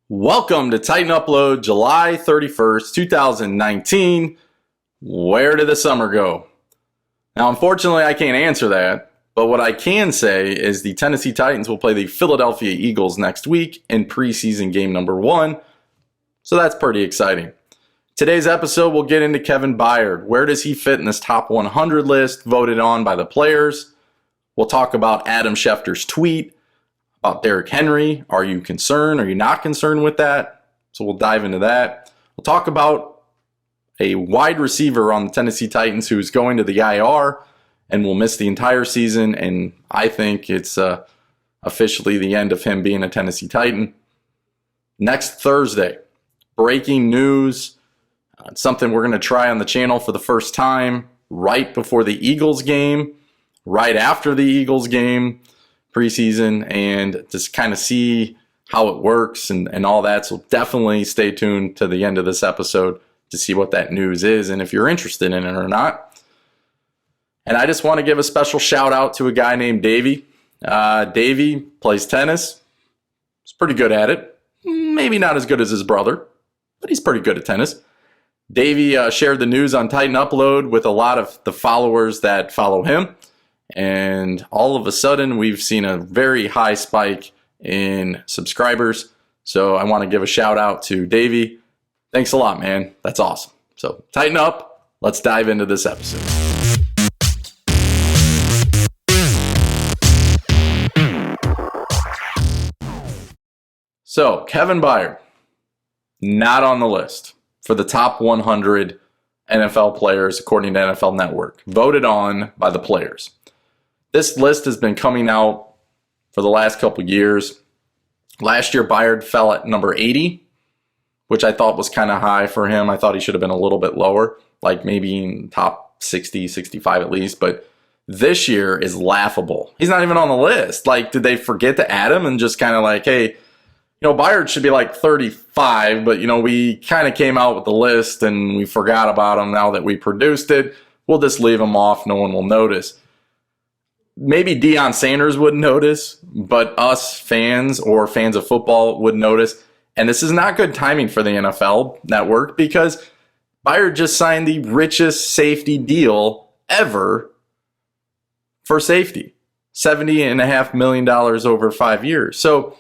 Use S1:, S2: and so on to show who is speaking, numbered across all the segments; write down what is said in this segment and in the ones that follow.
S1: Welcome to Titanup Load, July 31st, 2019. Where did the summer go? Now, unfortunately, I can't answer that, but what I can say is the Tennessee Titans will play the Philadelphia Eagles next week in preseason game number 1, so that's pretty exciting. Today's episode, we'll get into Kevin Byard. Where does he fit in this top 100 list voted on by the players? We'll talk about Adam Schefter's tweet about Derrick Henry. Are you concerned? Are you not concerned with that? So we'll dive into that. We'll talk about a wide receiver on the Tennessee Titans who's going to the IR and will miss the entire season, and I think it's officially the end of him being a Tennessee Titan. Next Thursday, breaking news, something we're going to try on the channel for the first time right before the Eagles game, right after the Eagles game, preseason, and just kind of see how it works and all that. So definitely stay tuned to the end of this episode to see what that news is and if you're interested in it or not. And I just want to give a special shout out to a guy named Davey. Davey plays tennis. He's pretty good at it. Maybe not as good as his brother, but he's pretty good at tennis. Davey shared the news on Titanup Load with a lot of the followers that follow him. And all of a sudden, we've seen a very high spike in subscribers. So I want to give a shout out to Davey. Thanks a lot, man. That's awesome. So tighten up. Let's dive into this episode. So Kevin Byard, not on the list for the top 100 NFL players according to NFL Network, voted on by the players. This list has been coming out for the last couple years. Last year, Byard fell at number 80, which I thought was kind of high for him. I thought he should have been a little bit lower, like maybe in top 60, 65 at least. But this year is laughable. He's not even on the list. Like, did they forget to add him and just kind of like, hey, Byard should be like 35, but, we kind of came out with the list and we forgot about him now that we produced it. We'll just leave him off. No one will notice. Maybe Deion Sanders wouldn't notice, but us fans or fans of football would notice. And this is not good timing for the NFL Network because Byard just signed the richest safety deal ever for safety. $70.5 million over 5 years. So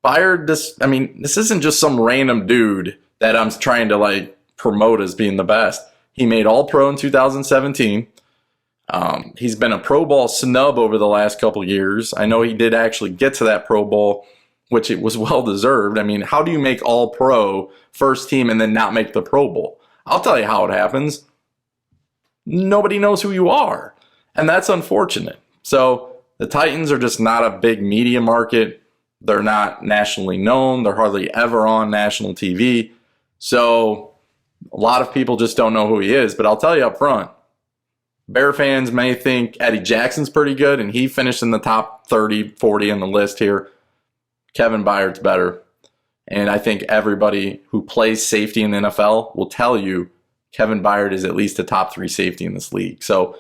S1: Byard, this isn't just some random dude that I'm trying to promote as being the best. He made All-Pro in 2017. He's been a Pro Bowl snub over the last couple years. I know he did actually get to that Pro Bowl, which it was well deserved. How do you make All-Pro first team and then not make the Pro Bowl? I'll tell you how it happens. Nobody knows who you are, and that's unfortunate. So the Titans are just not a big media market. They're not nationally known. They're hardly ever on national TV. So a lot of people just don't know who he is, but I'll tell you up front, Bear fans may think Eddie Jackson's pretty good, and he finished in the top 30, 40 on the list here. Kevin Byard's better. And I think everybody who plays safety in the NFL will tell you Kevin Byard is at least a top 3 safety in this league. So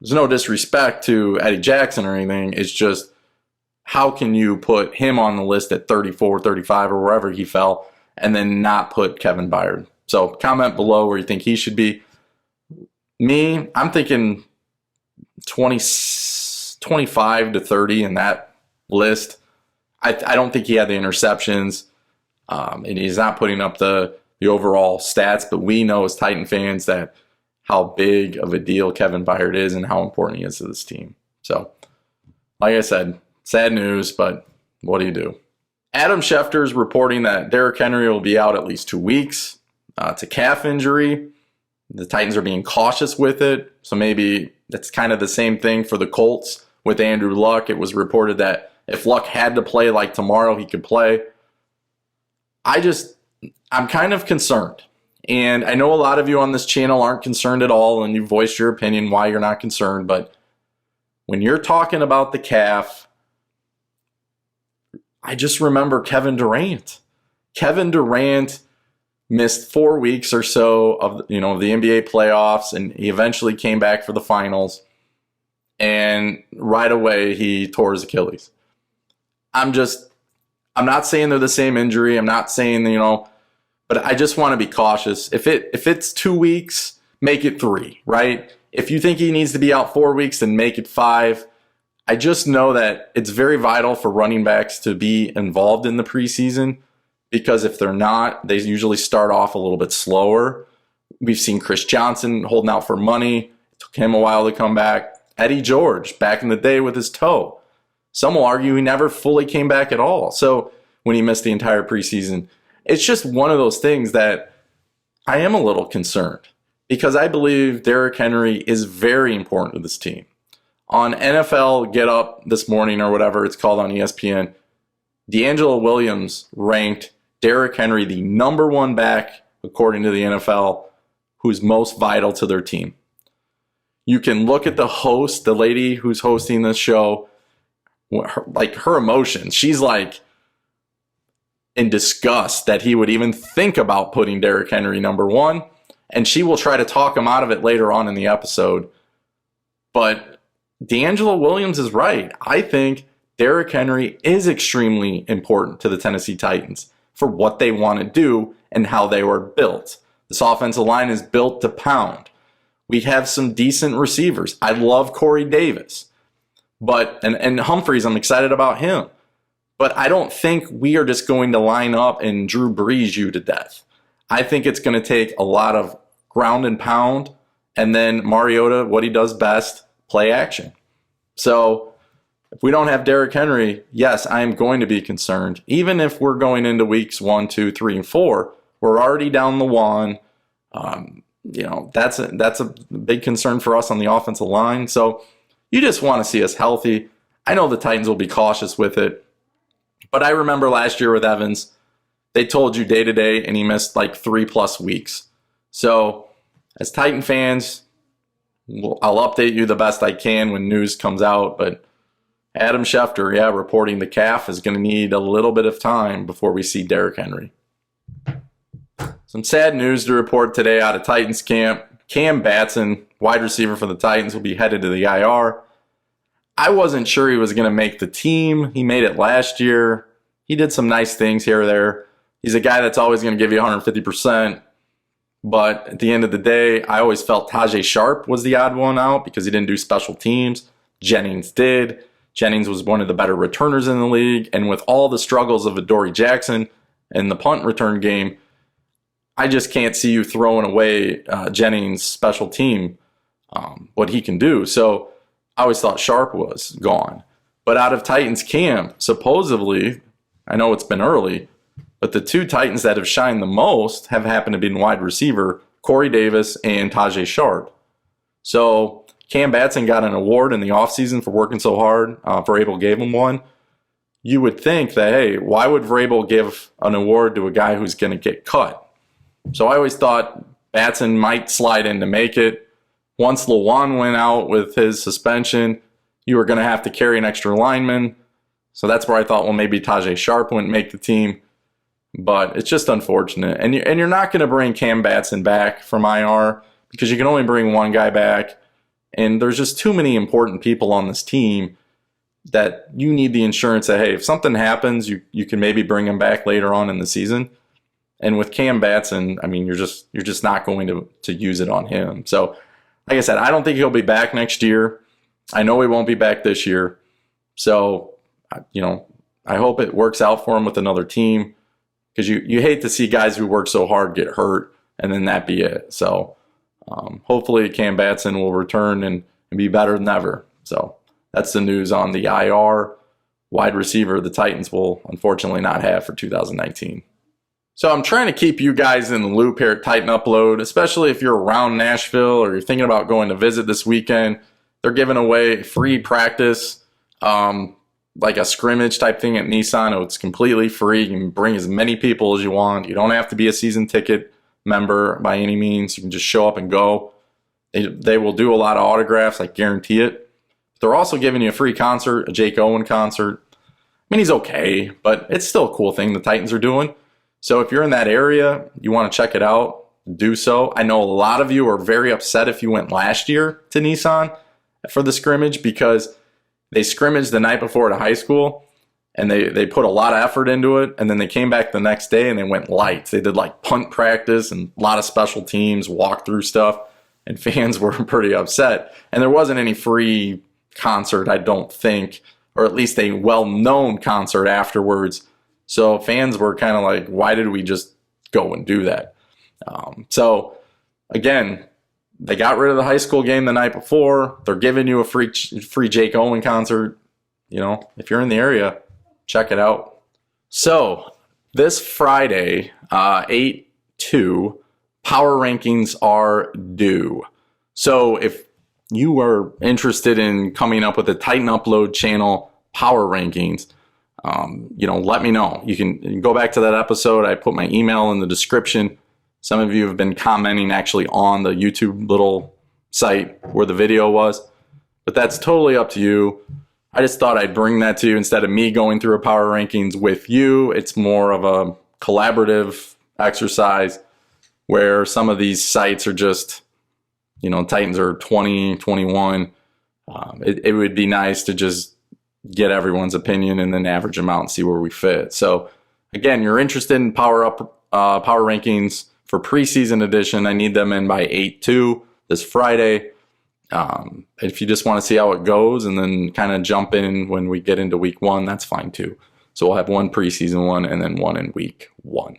S1: there's no disrespect to Eddie Jackson or anything. It's just, how can you put him on the list at 34, 35, or wherever he fell, and then not put Kevin Byard? So comment below where you think he should be. Me, I'm thinking 25 to 30 in that list. I don't think he had the interceptions, and he's not putting up the overall stats, but we know as Titan fans that how big of a deal Kevin Byard is and how important he is to this team. So, like I said, sad news, but what do you do? Adam Schefter is reporting that Derrick Henry will be out at least 2 weeks. It's a calf injury. The Titans are being cautious with it, so maybe it's kind of the same thing for the Colts with Andrew Luck. It was reported that if Luck had to play like tomorrow, he could play. I'm kind of concerned. And I know a lot of you on this channel aren't concerned at all, and you voiced your opinion why you're not concerned, but when you're talking about the calf, I just remember Kevin Durant. Kevin Durant missed 4 weeks or so of the NBA playoffs, and he eventually came back for the finals. And right away, he tore his Achilles. I'm not saying they're the same injury. I'm not saying, but I just want to be cautious. If it's 2 weeks, make it 3, right? If you think he needs to be out 4 weeks, then make it 5. I just know that it's very vital for running backs to be involved in the preseason, because if they're not, they usually start off a little bit slower. We've seen Chris Johnson holding out for money. It took him a while to come back. Eddie George, back in the day with his toe. Some will argue he never fully came back at all. So when he missed the entire preseason, it's just one of those things that I am a little concerned, because I believe Derrick Henry is very important to this team. On NFL Get Up this morning, or whatever it's called on ESPN, D'Angelo Williams ranked Derrick Henry the number 1 back, according to the NFL, who's most vital to their team. You can look at the host, the lady who's hosting this show, her emotions. She's like in disgust that he would even think about putting Derrick Henry number 1, and she will try to talk him out of it later on in the episode. But D'Angelo Williams is right. I think Derrick Henry is extremely important to the Tennessee Titans for what they want to do and how they were built. This offensive line is built to pound. We have some decent receivers. I love Corey Davis. And Humphreys, I'm excited about him. But I don't think we are just going to line up and Drew Brees you to death. I think it's going to take a lot of ground and pound, and then Mariota, what he does best, play action. So if we don't have Derrick Henry, yes, I am going to be concerned. Even if we're going into weeks 1, 2, 3, and 4, we're already down the one. That's a big concern for us on the offensive line. So you just want to see us healthy. I know the Titans will be cautious with it, but I remember last year with Evans, they told you day to day, and he missed like 3+ weeks. So as Titan fans, I'll update you the best I can when news comes out, but Adam Schefter, reporting the calf is going to need a little bit of time before we see Derrick Henry. Some sad news to report today out of Titans camp. Cam Batson, wide receiver for the Titans, will be headed to the IR. I wasn't sure he was going to make the team. He made it last year. He did some nice things here or there. He's a guy that's always going to give you 150%. But at the end of the day, I always felt Tajay Sharp was the odd one out because he didn't do special teams. Jennings did. Jennings was one of the better returners in the league. And with all the struggles of Adoree Jackson in the punt return game, I just can't see you throwing away Jennings' special team, what he can do. So I always thought Sharp was gone. But out of Titans camp, supposedly, I know it's been early, but the 2 Titans that have shined the most have happened to be in wide receiver, Corey Davis and Tajay Sharp. So Cam Batson got an award in the offseason for working so hard. Vrabel gave him one. You would think that, hey, why would Vrabel give an award to a guy who's going to get cut? So I always thought Batson might slide in to make it. Once Lewan went out with his suspension, you were going to have to carry an extra lineman. So that's where I thought, well, maybe Tajay Sharp wouldn't make the team. But it's just unfortunate. And you're not going to bring Cam Batson back from IR because you can only bring one guy back. And there's just too many important people on this team that you need the insurance that, hey, if something happens, you can maybe bring him back later on in the season. And with Cam Batson, I mean, you're just not going to use it on him. So, like I said, I don't think he'll be back next year. I know he won't be back this year. So, I hope it works out for him with another team because you hate to see guys who work so hard get hurt and then that be it. So, hopefully Cam Batson will return and be better than ever. So, that's the news on the IR wide receiver the Titans will unfortunately not have for 2019. So I'm trying to keep you guys in the loop here at Titanup Load, especially if you're around Nashville or you're thinking about going to visit this weekend. They're giving away free practice, like a scrimmage type thing at Nissan. It's completely free. You can bring as many people as you want. You don't have to be a season ticket member by any means. You can just show up and go. They will do a lot of autographs, I guarantee it. They're also giving you a free concert, a Jake Owen concert. I mean, he's okay, but it's still a cool thing the Titans are doing. So if you're in that area, you want to check it out, do so. I know a lot of you are very upset if you went last year to Nissan for the scrimmage because they scrimmaged the night before at a high school, And they put a lot of effort into it, and then they came back the next day and they went light. They did like punt practice and a lot of special teams, walkthrough stuff, and fans were pretty upset. And there wasn't any free concert, I don't think, or at least a well-known concert afterwards. So fans were kind of like, why did we just go and do that? So again, they got rid of the high school game the night before. They're giving you a free Jake Owen concert. You know, if you're in the area, check it out. So this Friday, 8/2, power rankings are due. So if you are interested in coming up with a Titanup Load channel power rankings, let me know. You can go back to that episode. I put my email in the description. Some of you have been commenting actually on the YouTube little site where the video was, but that's totally up to you. I just thought I'd bring that to you instead of me going through a power rankings with you. It's more of a collaborative exercise where some of these sites are just, Titans are 20, 21. It would be nice to just get everyone's opinion and then average them out and see where we fit. So again, you're interested in power rankings for preseason edition. I need them in by 8/2 this Friday. If you just want to see how it goes and then kind of jump in when we get into week 1, that's fine too. So we'll have one preseason one and then one in week 1.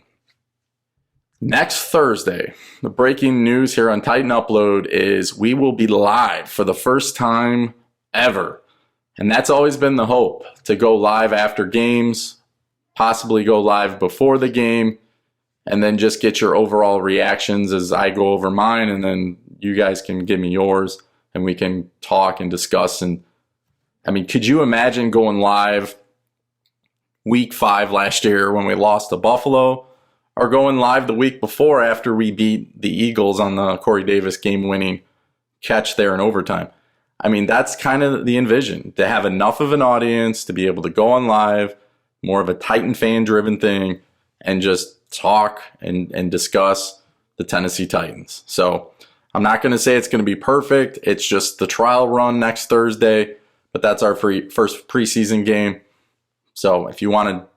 S1: Next Thursday, the breaking news here on Titanup Load is we will be live for the first time ever. And that's always been the hope, to go live after games, possibly go live before the game, and then just get your overall reactions as I go over mine, and then you guys can give me yours, and we can talk and discuss. And I mean, could you imagine going live week 5 last year when we lost to Buffalo, or going live the week before after we beat the Eagles on the Corey Davis game-winning catch there in overtime? I mean, that's kind of the envision, to have enough of an audience to be able to go on live, more of a Titan fan-driven thing, and just talk and discuss the Tennessee Titans. So I'm not going to say it's going to be perfect. It's just the trial run next Thursday, but that's our first preseason game. So if you want to,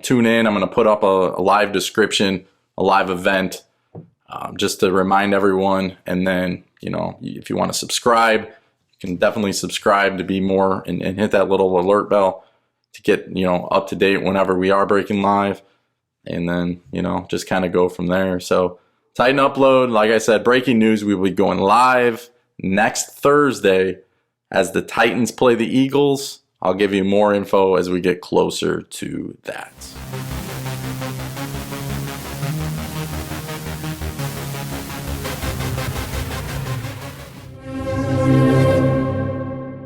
S1: tune in, I'm going to put up a live description, a live event, just to remind everyone. And then, if you want to subscribe, you can definitely subscribe to be more and hit that little alert bell to get, up to date whenever we are breaking live. And then, just kind of go from there. So Titanup Load, like I said, breaking news, we will be going live next Thursday as the Titans play the Eagles. I'll give you more info as we get closer to that.